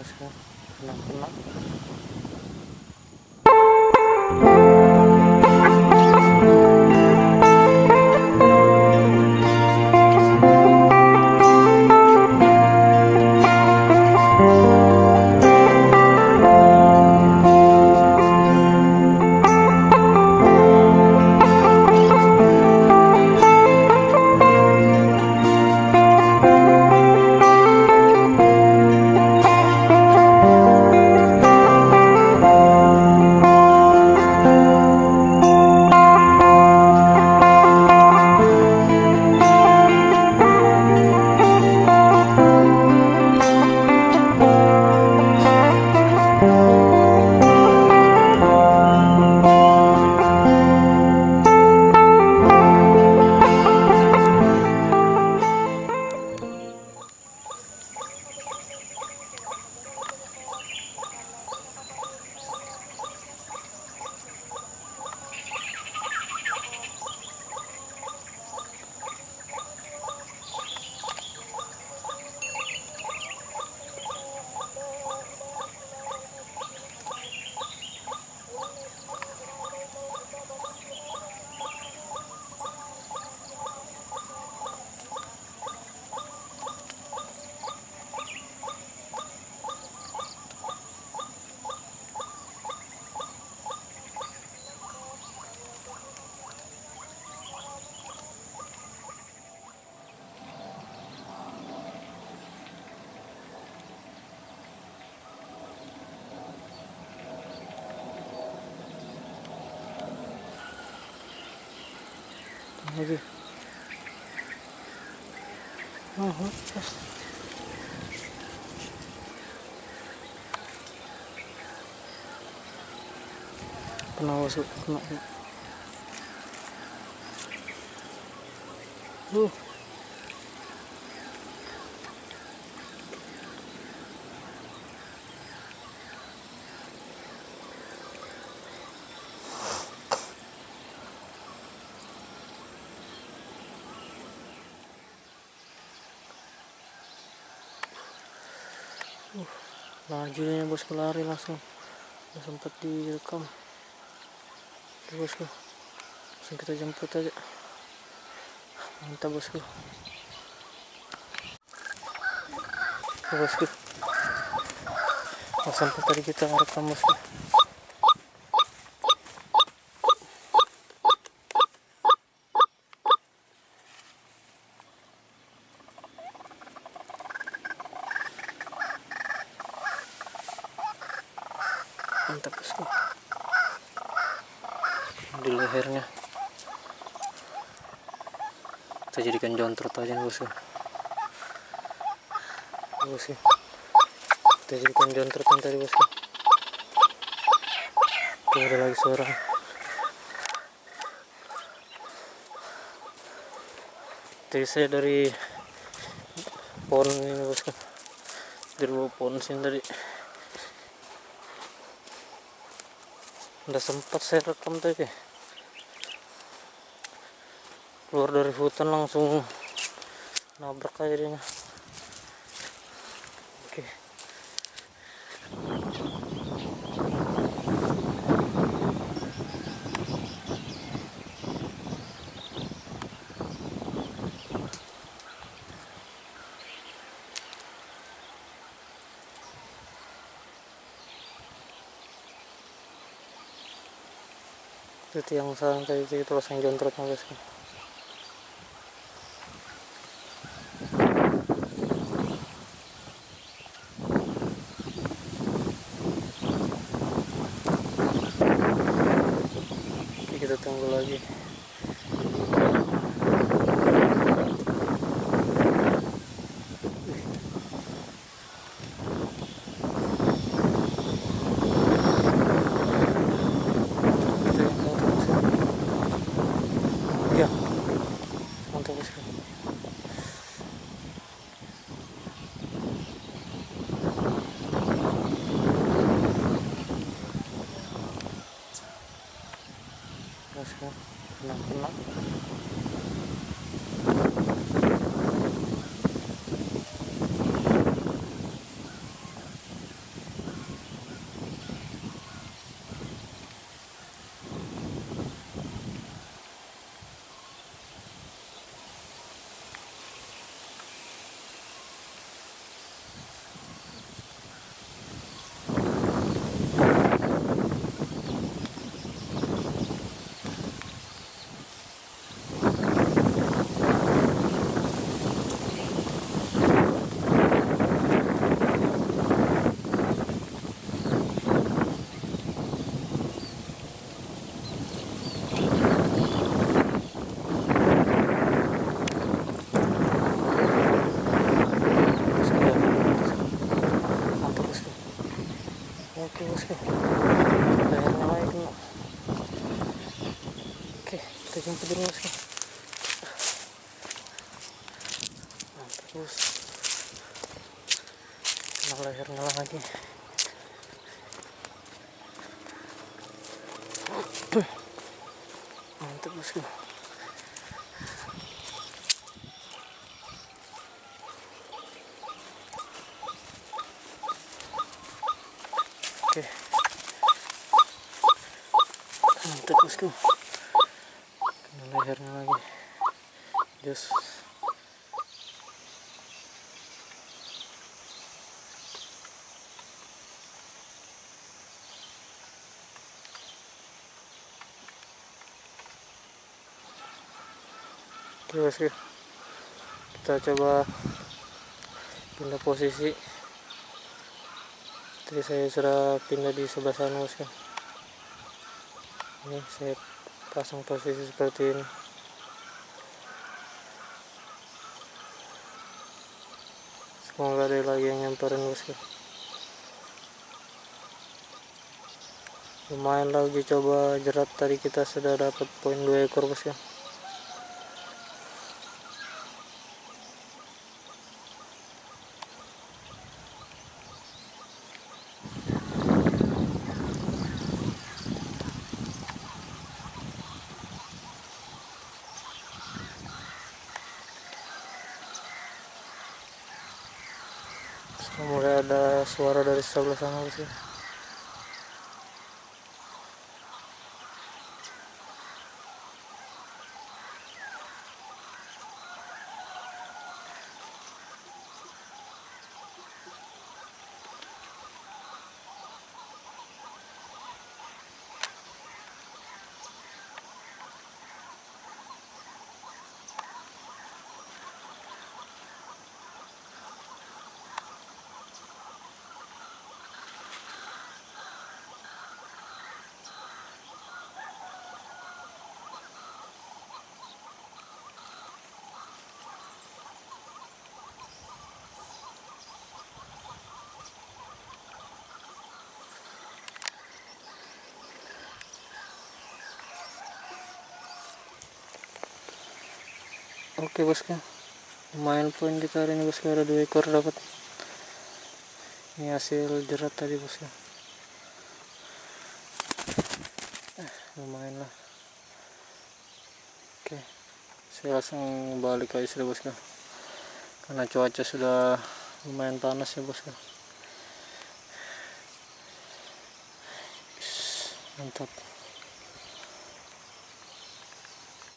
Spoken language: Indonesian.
bosku, kena. Lagi. Pas. Kena masuk, kena. Lajunya bosku, lari langsung. Udah sempat direkam. Oke, bosku, langsung kita jemput aja. Mantap bosku. Oke, bosku, nah, sampai tadi kita rekam bosku. Mantap bosku, di lehernya kita jadikan jontrot aja nih bosku. Kita jadikan jontrotan tadi bosku. Tuh, ada lagi seorang. Tadi saya dari pohon ini bosku, dari bawah pohon sini tadi. Udah sempat saya rekam tadi. Keluar dari hutan langsung nabrak aja dia. Oke. Itu yang sarang tadi itu pasang jontrotnya bosku. Oke, kita tunggu lagi. Ya, mantap bosku. Bosku, kena. bosku, layarnya lagi. Oke, kita jemput dulu bosku. Mantap bos, kena layarnya lagi. Mantap bosku. Oke, mantap bosku, kena lehernya lagi. Jos. Oke bosku, kita coba pindah posisi. Tadi saya sudah pindah di sebelah sana bosku. Ini saya pasang posisi seperti ini. Semoga ada lagi yang nyamperin bosku. Lumayan lah uji coba jerat, tadi kita sudah dapat poin 2 ekor bosku. Mulai ada suara dari sebelah sana bosku. Oke bosku, lumayan poin kita hari ini bosku, ada 2 ekor dapat. Ini hasil jerat tadi bosku. Lumayan lah. Oke, saya langsung balik ke istri bosku, karena cuaca sudah lumayan panas ya bosku. Mantap.